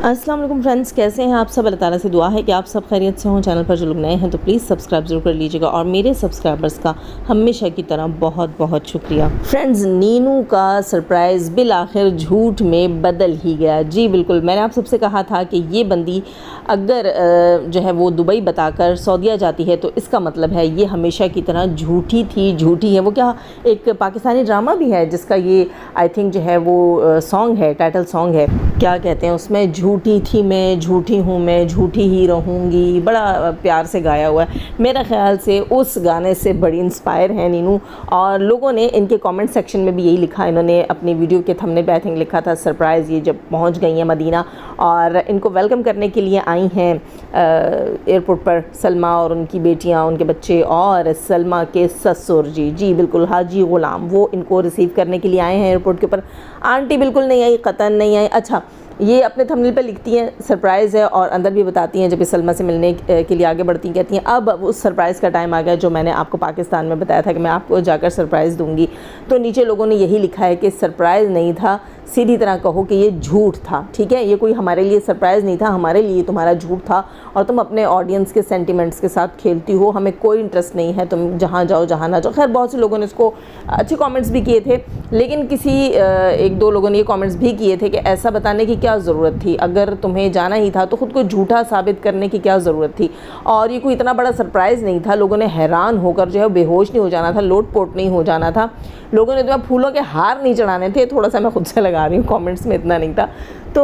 अस्सलाम वालेकुम फ्रेंड्स, कैसे हैं आप सब। अल्लाह ताला से दुआ है कि आप सब खैरियत से हों। चैनल पर जो लोग नए हैं तो प्लीज़ सब्सक्राइब ज़रूर कर लीजिएगा और मेरे सब्सक्राइबर्स का हमेशा की तरह बहुत बहुत शुक्रिया। फ्रेंड्स, नीनू का सरप्राइज़ बिल आखिर झूठ में बदल ही गया। जी बिल्कुल, मैंने आप सबसे कहा था कि ये बंदी अगर जो है वो दुबई बताकर सऊदीया जाती है तो इसका मतलब है ये हमेशा की तरह झूठी थी, झूठी है। वो क्या एक पाकिस्तानी ड्रामा भी है जिसका ये आई थिंक जो है वो सॉन्ग है, टाइटल सॉन्ग है, क्या कहते हैं उसमें, झूठी थी मैं, झूठी हूँ मैं, झूठी ही रहूँगी। बड़ा प्यार से गाया हुआ है। मेरा ख़्याल से उस गाने से बड़ी इंस्पायर है नीनू। और लोगों ने इनके कमेंट सेक्शन में भी यही लिखा, इन्होंने अपनी वीडियो के थंबनेल पे आई थिंक लिखा था सरप्राइज़, ये जब पहुँच गई हैं मदीना और इनको वेलकम करने के लिए आई हैं एयरपोर्ट पर सलमा और उनकी बेटियाँ, उनके बच्चे और सलमा के ससुर जी बिल्कुल हाजी ग़ुलाम, वो इनको रिसीव करने के लिए आए हैं एयरपोर्ट के ऊपर। आंटी बिल्कुल नहीं आई, क़तन नहीं आई। अच्छा, ये अपने थंबनेल पे लिखती हैं सरप्राइज़ है और अंदर भी बताती हैं, जब ये सलमा से मिलने के लिए आगे बढ़ती हैं, कहती हैं अब उस सरप्राइज़ का टाइम आ गया जो मैंने आपको पाकिस्तान में बताया था कि मैं आपको जाकर सरप्राइज़ दूंगी। तो नीचे लोगों ने यही लिखा है कि सरप्राइज़ नहीं था, सीधी तरह कहो कि ये झूठ था। ठीक है, ये कोई हमारे लिए सरप्राइज़ नहीं था, हमारे लिए तुम्हारा झूठ था और तुम अपने ऑडियंस के सेंटिमेंट्स के साथ खेलती हो। हमें कोई इंटरेस्ट नहीं है, तुम जहाँ जाओ जहाँ ना जाओ। खैर, बहुत से लोगों ने इसको अच्छे कमेंट्स भी किए थे, लेकिन किसी एक दो लोगों ने ये कमेंट्स भी किए थे कि ऐसा बताने की क्या ज़रूरत थी, अगर तुम्हें जाना ही था तो ख़ुद को झूठा साबित करने की क्या ज़रूरत थी। और ये कोई इतना बड़ा सरप्राइज़ नहीं था, लोगों ने हैरान होकर जो है बेहोश नहीं हो जाना था, लोटपोट नहीं हो जाना था। लोगों ने तो फूलों के हार नहीं चढ़ाने थे। थोड़ा सा मैं खुद से लगा रही हूँ, कमेंट्स में इतना नहीं था। तो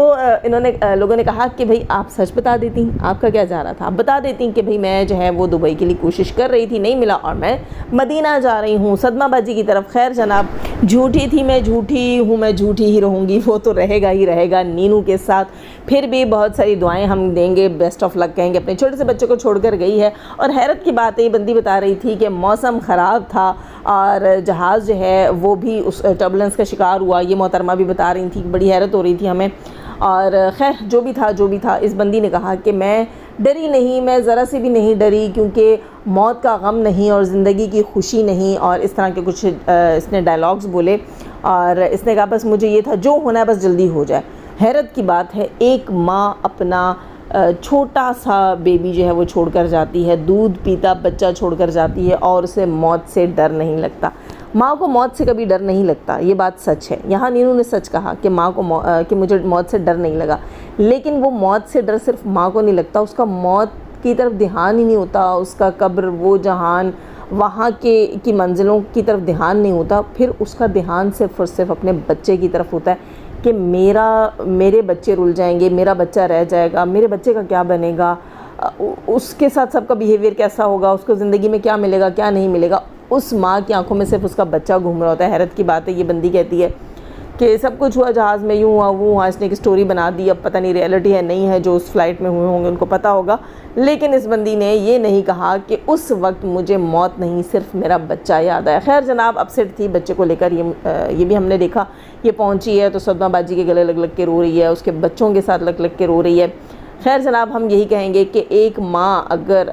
लोगों ने कहा कि भाई आप सच बता देती, आपका क्या जा रहा था, आप बता देती कि भाई मैं जो है वो दुबई के लिए कोशिश कर रही थी, नहीं मिला और मैं मदीना जा रही हूँ सदमाबाजी की तरफ। खैर जनाब, झूठी थी मैं, झूठी हूँ मैं, झूठी ही रहूँगी, वो तो रहेगा ही रहेगा नीनू के साथ। फिर भी बहुत सारी दुआएं हम देंगे, बेस्ट ऑफ लक कहेंगे। अपने छोटे से बच्चे को छोड़कर गई है और हैरत की बात है, ये बंदी बता रही थी कि मौसम ख़राब था और जहाज़ जो है वो भी उस टर्बुलेंस का शिकार हुआ। ये मोहतरमा भी बता रही थी, बड़ी हैरत हो रही थी हमें। और खैर जो भी था, इस बंदी ने कहा कि मैं डरी नहीं, मैं ज़रा से भी नहीं डरी, क्योंकि मौत का गम नहीं और ज़िंदगी की खुशी नहीं, और इस तरह के कुछ इसने डायलॉग्स बोले। और इसने कहा बस मुझे ये था, जो होना है बस जल्दी हो जाए। हैरत की बात है, एक माँ अपना छोटा सा बेबी जो है वो छोड़कर जाती है, दूध पीता बच्चा छोड़कर जाती है और उसे मौत से डर नहीं लगता। माँ को मौत से कभी डर नहीं लगता, ये बात सच है। यहाँ नीनू ने सच कहा कि माँ को कि मुझे मौत से डर नहीं लगा, लेकिन वो मौत से डर सिर्फ माँ को नहीं लगता, उसका मौत की तरफ ध्यान ही नहीं होता, उसका कब्र, वो जहान, वहाँ की मंजिलों की तरफ ध्यान नहीं होता। फिर उसका ध्यान सिर्फ और सिर्फ अपने बच्चे की तरफ होता है कि मेरे बच्चे रुल जाएंगे, मेरा बच्चा रह जाएगा, मेरे बच्चे का क्या बनेगा, उसके साथ सबका बिहेवियर कैसा होगा, उसको ज़िंदगी में क्या मिलेगा क्या नहीं मिलेगा। उस माँ की आंखों में सिर्फ उसका बच्चा घूम रहा होता है। हैरत की बात है, ये बंदी कहती है कि सब कुछ हुआ जहाज़ में, यूँ हुआ वो हुआ, इसने एक स्टोरी बना दी। अब पता नहीं रियलिटी है नहीं है, जो उस फ्लाइट में हुए होंगे उनको पता होगा। लेकिन इस बंदी ने ये नहीं कहा कि उस वक्त मुझे मौत नहीं, सिर्फ मेरा बच्चा याद आया। खैर जनाब, अपसेट थी बच्चे को लेकर, ये भी हमने देखा। ये पहुंची है तो सदमाबाजी के गले लग लग के रो रही है, उसके बच्चों के साथ लग लग के रो रही है। खैर जनाब, हम यही कहेंगे कि एक माँ अगर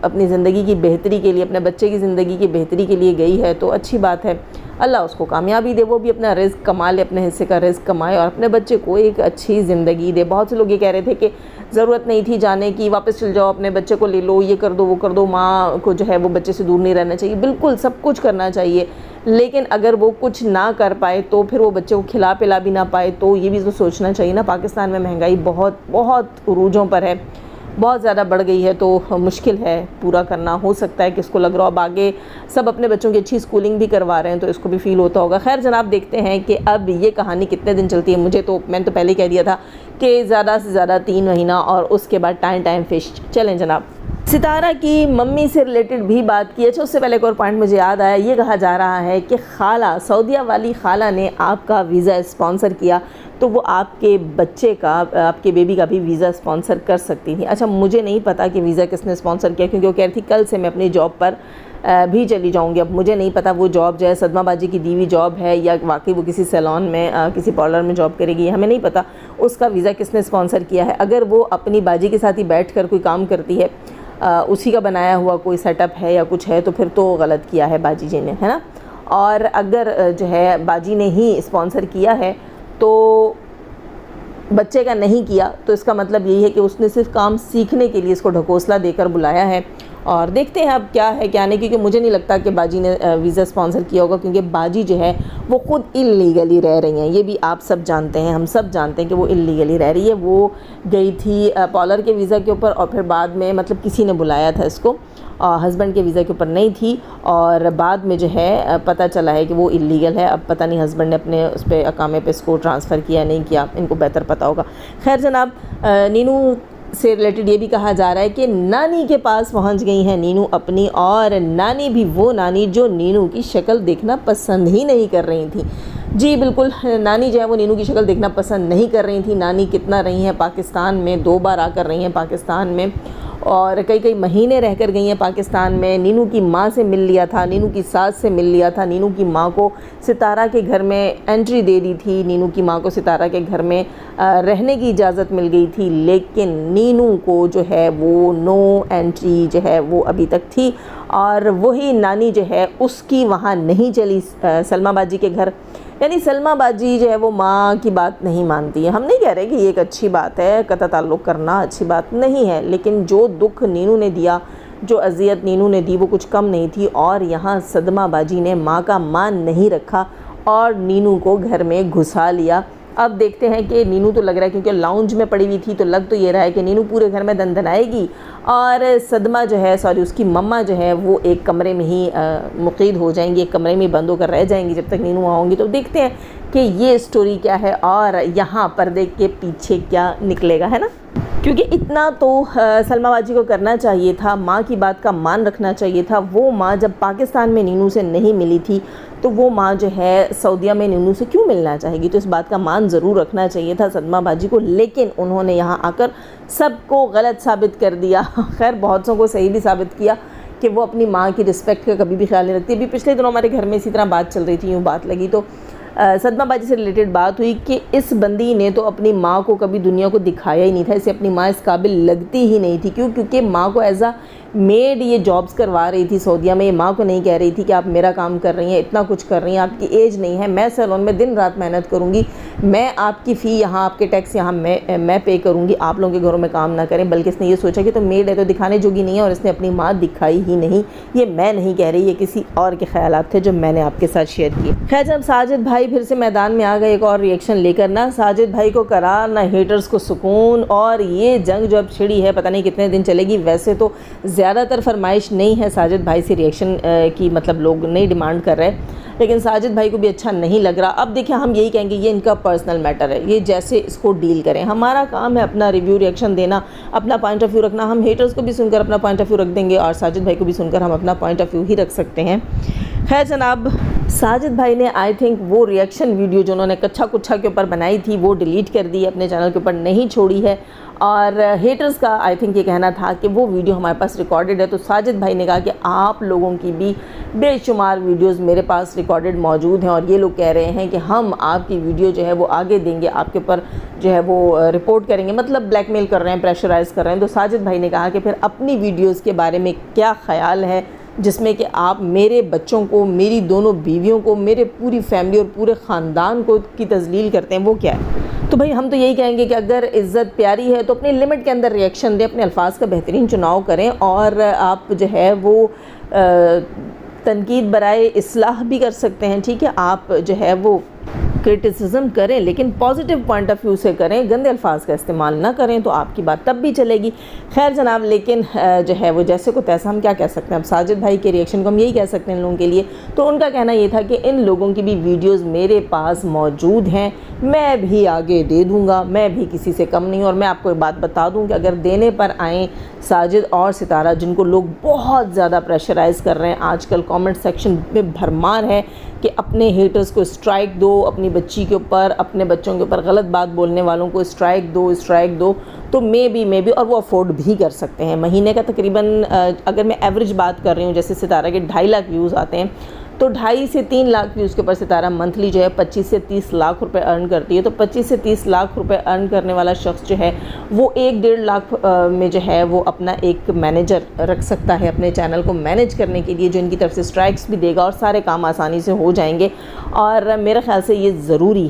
अपनी ज़िंदगी की बेहतरी के लिए, अपने बच्चे की ज़िंदगी की बेहतरी के लिए गई है तो अच्छी बात है, अल्लाह उसको कामयाबी दे, वो भी अपना रिज़्क कमा ले, अपने हिस्से का रिज़्क कमाए और अपने बच्चे को एक अच्छी ज़िंदगी दे। बहुत से लोग ये कह रहे थे कि ज़रूरत नहीं थी जाने की, वापस चल जाओ, अपने बच्चे को ले लो, ये कर दो वो कर दो, माँ को जो है वो बच्चे से दूर नहीं रहना चाहिए। बिल्कुल सब कुछ करना चाहिए, लेकिन अगर वो कुछ ना कर पाए तो फिर वो बच्चे को खिला पिला भी ना पाए तो ये भी तो सोचना चाहिए ना। पाकिस्तान में महंगाई बहुत बहुत उरूजों पर है, बहुत ज़्यादा बढ़ गई है, तो मुश्किल है पूरा करना। हो सकता है कि इसको लग रहा हो अब आगे सब अपने बच्चों की अच्छी स्कूलिंग भी करवा रहे हैं तो इसको भी फ़ील होता होगा। खैर जनाब, देखते हैं कि अब ये कहानी कितने दिन चलती है। मैंने तो पहले कह दिया था कि ज़्यादा से ज़्यादा 3 महीना और उसके बाद टाइम फिश। चलें जनाब, सितारा की मम्मी से रिलेटेड भी बात की। अच्छा, उससे पहले एक और पॉइंट मुझे याद आया। ये कहा जा रहा है कि खाला, सऊदीया वाली खाला ने आपका वीज़ा स्पॉन्सर किया तो वो आपके बच्चे का, आपके बेबी का भी वीज़ा स्पॉन्सर कर सकती थी। अच्छा, मुझे नहीं पता कि वीज़ा किसने स्पॉन्सर किया, क्योंकि वो कह रही थी कल से मैं अपनी जॉब पर भी चली जाऊंगी। अब मुझे नहीं पता वो जॉब जो है सदमाबाजी की दी हुई जॉब है या वाकई वो किसी सैलून में, किसी पार्लर में जॉब करेगी, हमें नहीं पता उसका वीज़ा किसने स्पॉन्सर किया है। अगर वो अपनी बाजी के साथ ही बैठ कर कोई काम करती है, उसी का बनाया हुआ कोई सेटअप है या कुछ है, तो फिर तो गलत किया है बाजी जी ने, है ना। और अगर जो है बाजी ने ही स्पॉन्सर किया है तो बच्चे का नहीं किया तो इसका मतलब यही है कि उसने सिर्फ काम सीखने के लिए इसको ढकोसला देकर बुलाया है। और देखते हैं अब क्या है क्या नहीं, क्योंकि मुझे नहीं लगता कि बाजी ने वीज़ा स्पॉन्सर किया होगा, क्योंकि बाजी जो है वो ख़ुद इल्लीगली रह रही हैं। ये भी आप सब जानते हैं, हम सब जानते हैं कि वो इल्लीगली रह रही है। वो गई थी पॉलर के वीज़ा के ऊपर और फिर बाद में मतलब किसी ने बुलाया था इसको, हस्बैंड के वीज़ा के ऊपर नहीं थी, और बाद में जो है पता चला है कि वो इल्लीगल है। अब पता नहीं हस्बैंड ने अपने उस पर अकामे पे इसको ट्रांसफ़र किया नहीं किया, इनको बेहतर पता होगा। खैर जनाब, नीनू से रिलेटेड ये भी कहा जा रहा है कि नानी के पास पहुंच गई हैं नीनू अपनी, और नानी भी वो नानी जो नीनू की शक्ल देखना पसंद ही नहीं कर रही थी। जी बिल्कुल, नानी जो है वो नीनू की शक्ल देखना पसंद नहीं कर रही थी। नानी कितना रही हैं पाकिस्तान में, 2 बार आकर रही हैं पाकिस्तान में, और कई महीने रहकर गई हैं पाकिस्तान में। नीनू की माँ से मिल लिया था, नीनू की सास से मिल लिया था, नीनू की माँ को सितारा के घर में एंट्री दे दी थी, नीनू की माँ को सितारा के घर में रहने की इजाज़त मिल गई थी, लेकिन नीनू को जो है वो नो एंट्री जो है वो अभी तक थी। और वही नानी जो है उसकी वहाँ नहीं चली सलमा बाजी के घर, यानी सलमा बाजी जो है वो माँ की बात नहीं मानती है। हम नहीं कह रहे कि ये एक अच्छी बात है, कता ताल्लुक़ करना अच्छी बात नहीं है, लेकिन जो दुख नीनू ने दिया, जो अजियत नीनू ने दी वो कुछ कम नहीं थी। और यहाँ सदमा बाजी ने माँ का मान नहीं रखा और नीनू को घर में घुसा लिया। अब देखते हैं कि नीनू तो लग रहा है, क्योंकि लाउंज में पड़ी हुई थी, तो लग तो ये रहा है कि नीनू पूरे घर में दंदनाएगी और सदमा जो है उसकी मम्मा जो है वो एक कमरे में ही मुक़ीद हो जाएंगी, एक कमरे में बंद होकर रह जाएंगी जब तक नीनू आऊँगी। तो देखते हैं कि ये स्टोरी क्या है और यहाँ पर्दे के पीछे क्या निकलेगा, है ना। क्योंकि इतना तो सलमा बाजी को करना चाहिए था, माँ की बात का मान रखना चाहिए था। वो माँ जब पाकिस्तान में नीनू से नहीं मिली थी तो वो माँ जो है सऊदीया में नीनू से क्यों मिलना चाहेगी, तो इस बात का मान ज़रूर रखना चाहिए था सलमा बाजी को। लेकिन उन्होंने यहाँ आकर सबको गलत साबित कर दिया। खैर बहुत सौ को सही भी साबित किया कि वो अपनी माँ की रिस्पेक्ट का कभी भी ख्याल नहीं रखती। अभी पिछले दिनों हमारे घर में इसी तरह बात चल रही थी, यूँ बात लगी तो सदमा बाजी से रिलेटेड बात हुई कि इस बंदी ने तो अपनी माँ को कभी दुनिया को दिखाया ही नहीं था, इसे अपनी माँ इस काबिल लगती ही नहीं थी। क्यों? क्योंकि माँ को एज अ मेड ये जॉब्स करवा रही थी सऊदीया में। ये माँ को नहीं कह रही थी कि आप मेरा काम कर रही हैं, इतना कुछ कर रही हैं, आपकी एज नहीं है, मैं सैलून में दिन रात मेहनत करूँगी, मैं आपकी फ़ी यहाँ, आपके टैक्स यहाँ मैं पे करूँगी, आप लोगों के घरों में काम ना करें। बल्कि इसने ये सोचा कि तो मेड है तो दिखाने जोगी नहीं है, और इसने अपनी माँ दिखाई ही नहीं। ये मैं नहीं कह रही, ये किसी और के ख्यालात थे जो मैंने आपके साथ शेयर किए। खैर जब साजिद भाई फिर से मैदान में आ गए एक और रिएक्शन लेकर, ना साजिद भाई को करार ना हेटर्स को सुकून, और ये जंग जो अब छिड़ी है पता नहीं कितने दिन चलेगी। वैसे तो ज़्यादातर फरमाइश नहीं है साजिद भाई से रिएक्शन की, मतलब लोग नहीं डिमांड कर रहे, लेकिन साजिद भाई को भी अच्छा नहीं लग रहा। अब देखिए हम यही कहेंगे ये इनका पर्सनल मैटर है, ये जैसे इसको डील करें। हमारा काम है अपना रिव्यू रिएक्शन देना, अपना पॉइंट ऑफ व्यू रखना। हम हेटर्स को भी सुनकर अपना पॉइंट ऑफ व्यू रख देंगे और साजिद भाई को भी सुनकर हम अपना पॉइंट ऑफ व्यू ही रख सकते हैं। खैर जनाब, साजिद भाई ने आई थिंक वो रिएक्शन वीडियो जो उन्होंने कच्चा कुच्छा के ऊपर बनाई थी वो डिलीट कर दी, अपने चैनल के ऊपर नहीं छोड़ी है। और हेटर्स का आई थिंक ये कहना था कि वो वीडियो हमारे पास रिकॉर्डेड है, तो साजिद भाई ने कहा कि आप लोगों की भी बेशुमार वीडियोस मेरे पास रिकॉर्डेड मौजूद हैं, और ये लोग कह रहे हैं कि हम आपकी वीडियो जो है वो आगे देंगे, आपके ऊपर जो है वो रिपोर्ट करेंगे, मतलब ब्लैकमेल कर रहे हैं, प्रेशराइज़ कर रहे हैं। तो साजिद भाई ने कहा कि फिर अपनी वीडियोज़ के बारे में क्या ख्याल है जिसमें कि आप मेरे बच्चों को, मेरी दोनों बीवियों को, मेरे पूरी फैमिली और पूरे ख़ानदान को की तज़लील करते हैं, वो क्या है। तो भाई हम तो यही कहेंगे कि अगर इज़्ज़त प्यारी है तो अपनी लिमिट के अंदर रिएक्शन दें, अपने अल्फाज का बेहतरीन चुनाव करें, और आप जो है वो तनकीद बराए इस्लाह भी कर सकते हैं। ठीक है, आप जो है वो क्रिटिसिज्म करें लेकिन पॉजिटिव पॉइंट ऑफ व्यू से करें, गंदे अल्फाज का इस्तेमाल ना करें, तो आपकी बात तब भी चलेगी। खैर जनाब, लेकिन जो है वो जैसे को तैसा, हम क्या कह सकते हैं। अब साजिद भाई के रिएक्शन को हम यही कह सकते हैं इन लोगों के लिए। तो उनका कहना ये था कि इन लोगों की भी वीडियोज़ मेरे पास मौजूद हैं, मैं भी आगे दे दूँगा, मैं भी किसी से कम नहीं। और मैं आपको एक बात बता दूँ कि अगर देने पर आएँ साजिद और सितारा, जिनको लोग बहुत ज़्यादा प्रेशराइज़ कर रहे हैं, आजकल कमेंट सेक्शन में भरमार है कि अपने हेटर्स को स्ट्राइक दो, अपनी बच्ची के ऊपर, अपने बच्चों के ऊपर गलत बात बोलने वालों को स्ट्राइक दो, तो मे बी और वो अफोर्ड भी कर सकते हैं। महीने का तकरीबन अगर मैं एवरेज बात कर रही हूँ, जैसे सितारा के 2.5 लाख व्यूज़ आते हैं, तो 2.5 से 3 लाख व्यूज़ के ऊपर सितारा मंथली जो है 25 से 30 लाख रुपए अर्न करती है। तो 25 से 30 लाख रुपए अर्न करने वाला शख्स जो है वो 1-1.5 लाख में जो है वो अपना एक मैनेजर रख सकता है अपने चैनल को मैनेज करने के लिए, जो इनकी तरफ से स्ट्राइक्स भी देगा और सारे काम आसानी से हो जाएंगे। और मेरे ख्याल से ये ज़रूरी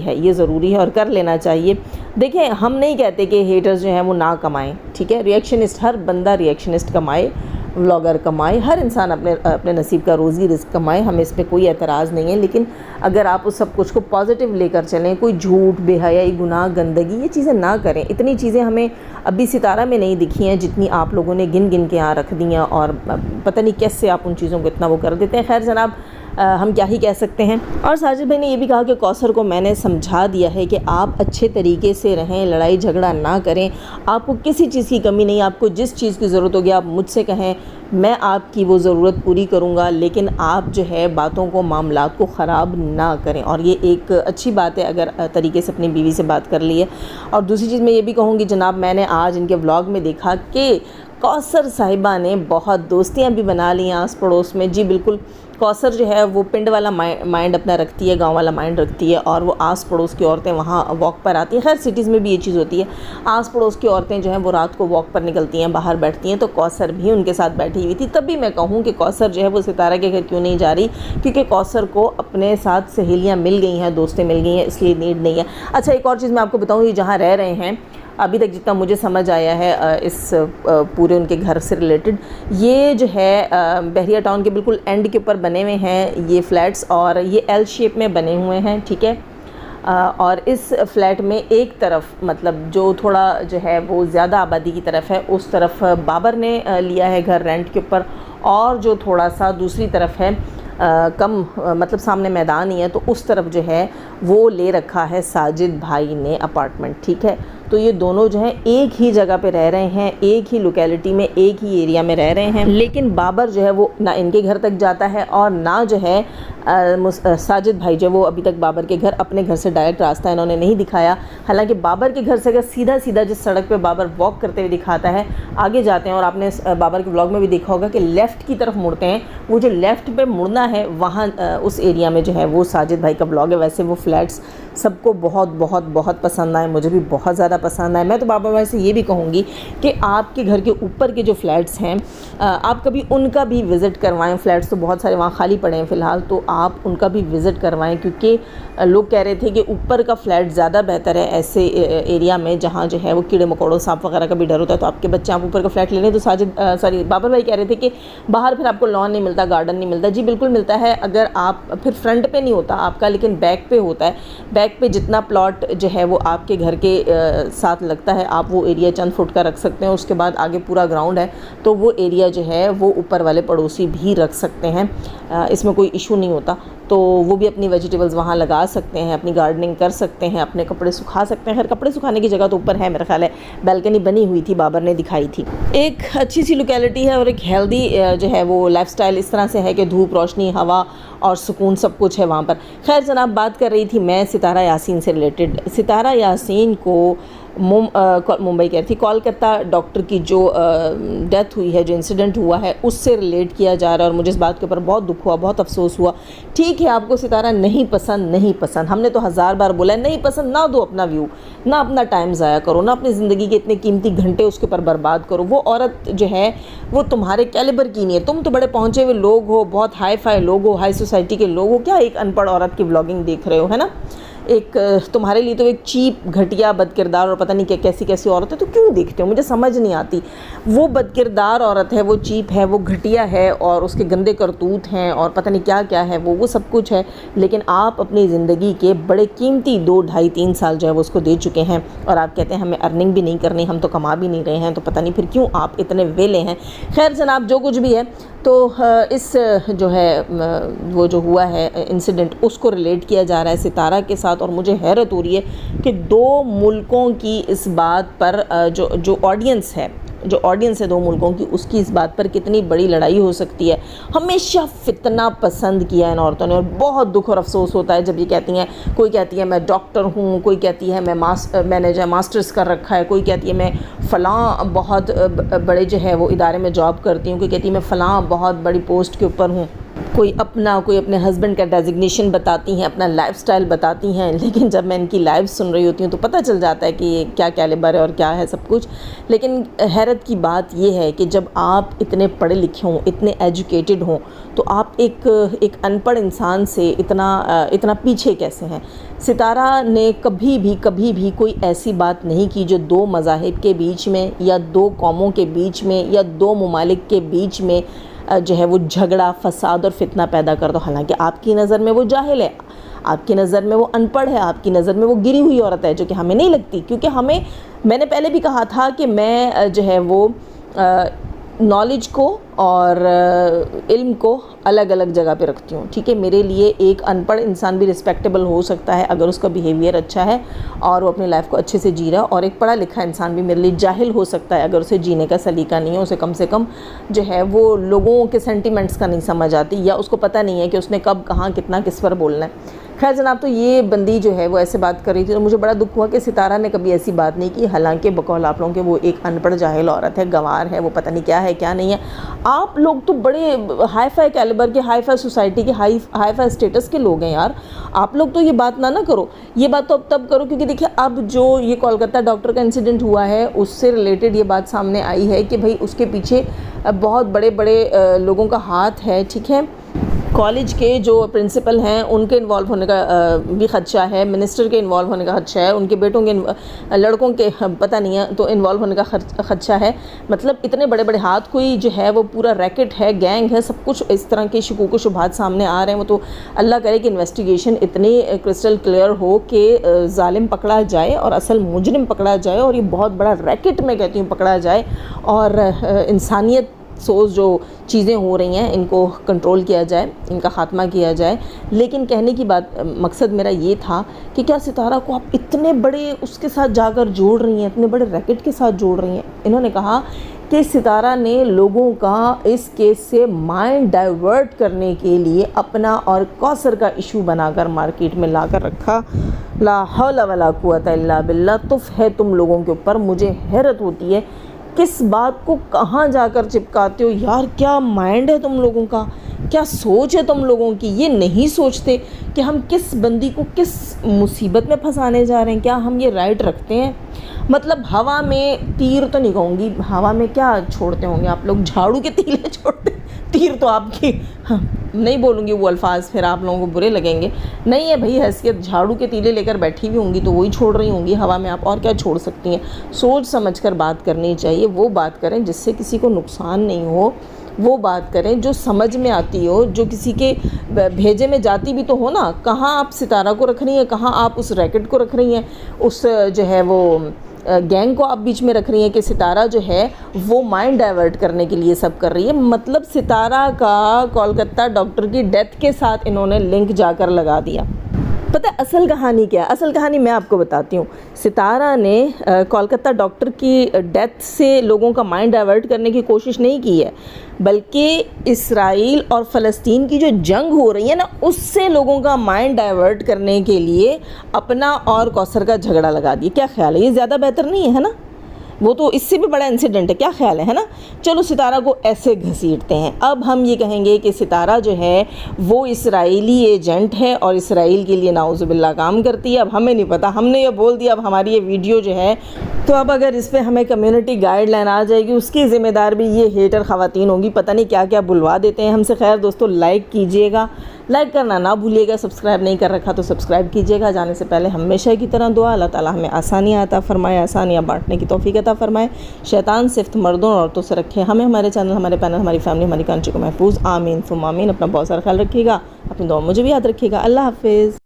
है और कर लेना चाहिए। देखिए, हम नहीं कहते कि हेटर्स जो हैं वो ना कमाएं, ठीक है। रिएक्शनिस्ट, हर बंदा रिएक्शनिस्ट कमाए, व्लॉगर कमाए, हर इंसान अपने नसीब का रोज़ी रिस्क कमाए, हमें इस पर कोई एतराज़ नहीं है। लेकिन अगर आप उस सब कुछ को पॉजिटिव लेकर चलें, कोई झूठ, बेहयाई, गुनाह, गंदगी, ये चीज़ें ना करें। इतनी चीज़ें हमें अभी सितारा में नहीं दिखी हैं जितनी आप लोगों ने गिन गिन के यहाँ रख दी हैं, और पता नहीं कैसे आप उन चीज़ों को इतना वो कर देते हैं। खैर जनाब, हम क्या ही कह सकते हैं। और साजिद भाई ने ये भी कहा कि कौसर को मैंने समझा दिया है कि आप अच्छे तरीके से रहें, लड़ाई झगड़ा ना करें, आपको किसी चीज़ की कमी नहीं, आपको जिस चीज़ की ज़रूरत होगी आप मुझसे कहें, मैं आपकी वो ज़रूरत पूरी करूँगा, लेकिन आप जो है बातों को, मामलात को ख़राब ना करें। और ये एक अच्छी बात है अगर तरीके से अपनी बीवी से बात कर ली है। और दूसरी चीज़ मैं ये भी कहूँगी जनाब, मैंने आज इनके व्लॉग में देखा कि कौसर साहिबा ने बहुत दोस्तियाँ भी बना ली आस पड़ोस में। जी बिल्कुल, कौसर जो है वो पिंड वाला माइंड अपना रखती है, गांव वाला माइंड रखती है, और वो आस पड़ोस की औरतें वहाँ वॉक पर आती हैं। खैर सिटीज़ में भी ये चीज़ होती है, आस पड़ोस की औरतें जो हैं वो रात को वॉक पर निकलती हैं, बाहर बैठती हैं। तो कौसर भी उनके साथ बैठी हुई थी। तभी मैं कहूँ कि कौसर जो है वो सितारा के घर क्यों नहीं जा रही, क्योंकि कौसर को अपने साथ सहेलियाँ मिल गई हैं, दोस्तें मिल गई हैं, इसलिए नीड नहीं है। अच्छा, एक और चीज़ मैं आपको बताऊँ, ये जहाँ रह रहे हैं अभी तक जितना मुझे समझ आया है इस पूरे उनके घर से रिलेटेड, ये जो है बहरिया टाउन के बिल्कुल एंड के ऊपर बने हुए हैं ये फ्लैट्स, और ये एल शेप में बने हुए हैं, ठीक है। और इस फ्लैट में एक तरफ, मतलब जो थोड़ा जो है वो ज़्यादा आबादी की तरफ है, उस तरफ बाबर ने लिया है घर रेंट के ऊपर, और जो थोड़ा सा दूसरी तरफ है कम, मतलब सामने मैदान ही है, तो उस तरफ जो है वो ले रखा है साजिद भाई ने अपार्टमेंट, ठीक है। तो ये दोनों जो हैं एक ही जगह पे रह रहे हैं, एक ही लोकेलिटी में, एक ही एरिया में रह रहे हैं। लेकिन बाबर जो है वो ना इनके घर तक जाता है और ना जो है साजिद भाई जो वो अभी तक बाबर के घर, अपने घर से डायरेक्ट रास्ता इन्होंने नहीं दिखाया। हालांकि बाबर के घर से अगर सीधा सीधा जिस सड़क पे बाबर वॉक करते हुए दिखाता है, आगे जाते हैं, और आपने बाबर के व्लॉग में भी देखा होगा कि लेफ़्ट की तरफ मुड़ते हैं, वो जो लेफ़्ट पे मुड़ना है वहाँ उस एरिया में जो है वो साजिद भाई का व्लॉग है। वैसे वो फ्लैट्स सबको बहुत बहुत बहुत पसंद आए, मुझे भी बहुत ज़्यादा पसंद आए। मैं तो बाबर भाई से ये भी कहूँगी कि आपके घर के ऊपर के जो फ्लैट्स हैं आप कभी उनका भी विज़िट करवाएं। फ्लैट्स तो बहुत सारे वहाँ खाली पड़े हैं फ़िलहाल, तो आप उनका भी विज़िट करवाएं, क्योंकि लोग कह रहे थे कि ऊपर का फ्लैट ज़्यादा बेहतर है ऐसे एरिया में जहाँ जो है वो कीड़े मकोड़ों, सांप वगैरह का भी डर होता है। तो आपके बच्चे आप ऊपर का फ्लैट ले लें। तो बाबर भाई कह रहे थे कि बाहर फिर आपको लॉन नहीं मिलता, गार्डन नहीं मिलता। जी बिल्कुल मिलता है, अगर आप फिर फ्रंट पे नहीं होता आपका, लेकिन बैक पे होता है। बैक पे जितना प्लॉट जो है वो आपके घर के साथ लगता है, आप वो एरिया चंद फुट का रख सकते हैं। उसके बाद आगे पूरा ग्राउंड है, तो वो एरिया जो है वो ऊपर वाले पड़ोसी भी रख सकते हैं, इसमें कोई इशू नहीं होता। तो वो भी अपनी वेजिटेबल्स वहाँ लगा सकते हैं, अपनी गार्डनिंग कर सकते हैं, अपने कपड़े सुखा सकते हैं। हर कपड़े सुखाने की जगह तो ऊपर है, मेरा ख्याल है बैल्कनी बनी हुई थी, बाबर ने दिखाई थी। एक अच्छी सी लोकेलिटी है और एक हेल्दी जो है वो लाइफस्टाइल इस तरह से है कि धूप, रोशनी, हवा और सुकून सब कुछ है वहाँ पर। खैर जनाब, बात कर रही थी मैं सितारा यासीन से रिलेटेड। सितारा यासीन को मुंबई कह रही थी, कोलकाता डॉक्टर की जो डेथ हुई है, जो इंसिडेंट हुआ है, उससे रिलेट किया जा रहा है, और मुझे इस बात के ऊपर बहुत दुख हुआ, बहुत अफसोस हुआ। ठीक है, आपको सितारा नहीं पसंद, हमने तो 1000 बार बोला है, नहीं पसंद ना दो अपना व्यू, ना अपना टाइम ज़ाया करो, ना अपनी ज़िंदगी के इतने कीमती घंटे उसके ऊपर बर्बाद करो। वो औरत जो है वो तुम्हारे कैलिबर की नहीं है। तुम तो बड़े पहुँचे हुए लोग हो, बहुत हाई फाई लोग हो, हाई सोसाइटी के लोग हो, क्या एक अनपढ़ औरत की व्लॉगिंग देख रहे हो, है ना। एक तुम्हारे लिए तो एक चीप, घटिया, बदकिरदार और पता नहीं क्या कैसी कैसी औरत है, तो क्यों देखते हो, मुझे समझ नहीं आती। वो बदकिरदार औरत है, वो चीप है, वो घटिया है, और उसके गंदे करतूत हैं और पता नहीं क्या क्या है, वो सब कुछ है। लेकिन आप अपनी ज़िंदगी के बड़े कीमती 2, 2.5, 3 साल जो है वो उसको दे चुके हैं, और आप कहते हैं हमें अर्निंग भी नहीं करनी, हम तो कमा भी नहीं रहे हैं, तो पता नहीं फिर क्यों आप इतने वेले हैं। खैर जनाब, जो कुछ भी है, तो इस जो है वो जो हुआ है इंसिडेंट, उसको रिलेट किया जा रहा है सितारा के साथ। और मुझे हैरत हो रही है कि 2 मुल्कों की इस बात पर जो ऑडियंस है 2 मुल्कों की, उसकी इस बात पर कितनी बड़ी लड़ाई हो सकती है। हमेशा फितना पसंद किया इन औरतों ने, और बहुत दुख और अफसोस होता है जब ये कहती हैं, कोई कहती है मैं डॉक्टर हूँ, कोई कहती है मैंने जो मास्टर्स कर रखा है, कोई कहती है मैं फ़लाँ बहुत बड़े जो है वो इदारे में जॉब करती हूँ, कोई कहती है मैं फ़लाँ बहुत बड़ी पोस्ट के ऊपर हूँ। कोई अपने हस्बैंड का डेजिग्नेशन बताती हैं, अपना लाइफस्टाइल बताती हैं, लेकिन जब मैं इनकी लाइव सुन रही होती हूँ तो पता चल जाता है कि ये क्या कैलिबर है और क्या है सब कुछ। लेकिन हैरत की बात ये है कि जब आप इतने पढ़े लिखे हों, इतने एजुकेटेड हों, तो आप एक अनपढ़ इंसान से इतना पीछे कैसे हैं। सितारा ने कभी भी कोई ऐसी बात नहीं की जो दो मज़ाहिब के बीच में या दो कौमों के बीच में या दो ममालिक के बीच में जो है वो झगड़ा, फसाद और फितना पैदा कर दो। हालांकि आपकी नज़र में वो जाहिल है, आपकी नज़र में वो अनपढ़ है, आपकी नज़र में वो गिरी हुई औरत है, जो कि हमें नहीं लगती। क्योंकि मैंने पहले भी कहा था कि मैं जो है वो नॉलेज को और इल्म को अलग अलग जगह पे रखती हूँ। ठीक है, मेरे लिए एक अनपढ़ इंसान भी रिस्पेक्टेबल हो सकता है अगर उसका बिहेवियर अच्छा है और वो अपनी लाइफ को अच्छे से जी रहा है, और एक पढ़ा लिखा इंसान भी मेरे लिए जाहिल हो सकता है अगर उसे जीने का सलीका नहीं है, उसे कम से कम जो है वो लोगों के सेंटिमेंट्स का नहीं समझ आती, या उसको पता नहीं है कि उसने कब, कहाँ, कितना, किस पर बोलना है। खैर जनाब, तो ये बंदी जो है वो ऐसे बात कर रही थी, तो मुझे बड़ा दुख हुआ कि सितारा ने कभी ऐसी बात नहीं की। हालांकि बकौल आप लोगों के वो एक अनपढ़ जाहिल औरत है, गंवार है, वो पता नहीं क्या है क्या नहीं है। आप लोग तो बड़े हाई फाई कैलिबर के, हाई फाई सोसाइटी के, हाई फाई स्टेटस के लोग हैं यार। आप लोग तो ये बात ना करो। ये बात तो अब तब करो क्योंकि देखिए अब जो ये कोलकाता डॉक्टर का इंसिडेंट हुआ है उससे रिलेटेड ये बात सामने आई है कि भाई उसके पीछे बहुत बड़े बड़े लोगों का हाथ है। ठीक है, कॉलेज के जो प्रिंसिपल हैं उनके इन्वॉल्व होने का भी ख़दशा है, मिनिस्टर के इन्वॉल्व होने का ख़दशा है, उनके बेटों के, लड़कों के पता नहीं है तो इन्वॉल्व होने का ख़दशा है। मतलब इतने बड़े बड़े हाथ, कोई जो है वो पूरा रैकेट है, गैंग है, सब कुछ इस तरह के शकूक व शुबहात सामने आ रहे हैं। वो तो अल्लाह करे कि इन्वेस्टिगेशन इतनी क्रिस्टल क्लियर हो कि जालिम पकड़ा जाए और असल मुजरिम पकड़ा जाए, और ये बहुत बड़ा रैकेट मैं कहती हूँ पकड़ा जाए, और इंसानियत सोच जो चीज़ें हो रही हैं इनको कंट्रोल किया जाए, इनका ख़ात्मा किया जाए। लेकिन कहने की बात, मकसद मेरा ये था कि क्या सितारा को आप इतने बड़े उसके साथ जाकर जोड़ रही हैं, इतने बड़े रैकेट के साथ जोड़ रही हैं। इन्होंने कहा कि सितारा ने लोगों का इस केस से माइंड डाइवर्ट करने के लिए अपना और कौसर का इशू बनाकर मार्केट में ला कर रखा। ला हौला वला कुव्वता इल्ला बिल्लाह। तुफ है तुम लोगों के ऊपर। मुझे हैरत होती है किस बात को कहाँ जाकर चिपकाते हो यार। क्या माइंड है तुम लोगों का, क्या सोच है तुम लोगों की। ये नहीं सोचते कि हम किस बंदी को किस मुसीबत में फंसाने जा रहे हैं। क्या हम ये राइट रखते हैं? मतलब हवा में तीर तो नहीं कहूँगी, हवा में क्या छोड़ते होंगे आप लोग, झाड़ू के तीले छोड़ते। तीर तो आपकी, हाँ, नहीं बोलूँगी वो अल्फाज, फिर आप लोगों को बुरे लगेंगे। नहीं है भाई हैसियत, झाड़ू के तीले लेकर बैठी हुई होंगी तो वही छोड़ रही होंगी हवा में, आप और क्या छोड़ सकती हैं। सोच समझकर बात करनी चाहिए। वो बात करें जिससे किसी को नुकसान नहीं हो, वो बात करें जो समझ में आती हो, जो किसी के भेजे में जाती भी तो हो ना। कहाँ आप सितारा को रख रही हैं, कहाँ आप उस रैकेट को रख रही हैं, उस जो है वो गैंग को आप बीच में रख रही हैं कि सितारा जो है वो माइंड डाइवर्ट करने के लिए सब कर रही है। मतलब सितारा का कोलकाता डॉक्टर की डेथ के साथ इन्होंने लिंक जाकर लगा दिया। पता है असल कहानी क्या है? असल कहानी मैं आपको बताती हूँ। सितारा ने कोलकाता डॉक्टर की डेथ से लोगों का माइंड डाइवर्ट करने की कोशिश नहीं की है, बल्कि इसराइल और फ़लस्तीन की जो जंग हो रही है ना, उससे लोगों का माइंड डाइवर्ट करने के लिए अपना और कौसर का झगड़ा लगा दिया। क्या ख्याल है? ये ज़्यादा बेहतर नहीं है ना? वो तो इससे भी बड़ा इंसिडेंट है, क्या ख्याल है ना? चलो सितारा को ऐसे घसीटते हैं। अब हम ये कहेंगे कि सितारा जो है वो इसराइली एजेंट है और इसराइल के लिए नाउज़ुबिल्लाह काम करती है। अब हमें नहीं पता, हमने ये बोल दिया, अब हमारी ये वीडियो जो है, तो अब अगर इस पर हमें कम्युनिटी गाइडलाइन आ जाएगी, उसकी ज़िम्मेदार भी ये हेटर ख़वातीन होंगी। पता नहीं क्या क्या बुलवा देते हैं हमसे। खैर दोस्तों, लाइक कीजिएगा, लाइक करना ना भूलिएगा। सब्सक्राइब नहीं कर रखा तो सब्सक्राइब कीजिएगा। जाने से पहले हमेशा की तरह दुआ, अल्लाह ताला हमें आसानियाँ अता फ़रमाए, आसानियाँ बांटने की तौफीक अता फ़रमाए। शैतान सिर्फ मर्दों और औरतों से रखे। हमें, हमारे चैनल, हमारे पैनल, हमारी फैमिली, हमारी कंट्री को महफूज। आमीन सुम्मा आमीन। अपना बहुत सारा ख्याल रखिएगा, अपनी दुआ मुझे भी याद रखिएगा। अल्लाह हाफ़िज़।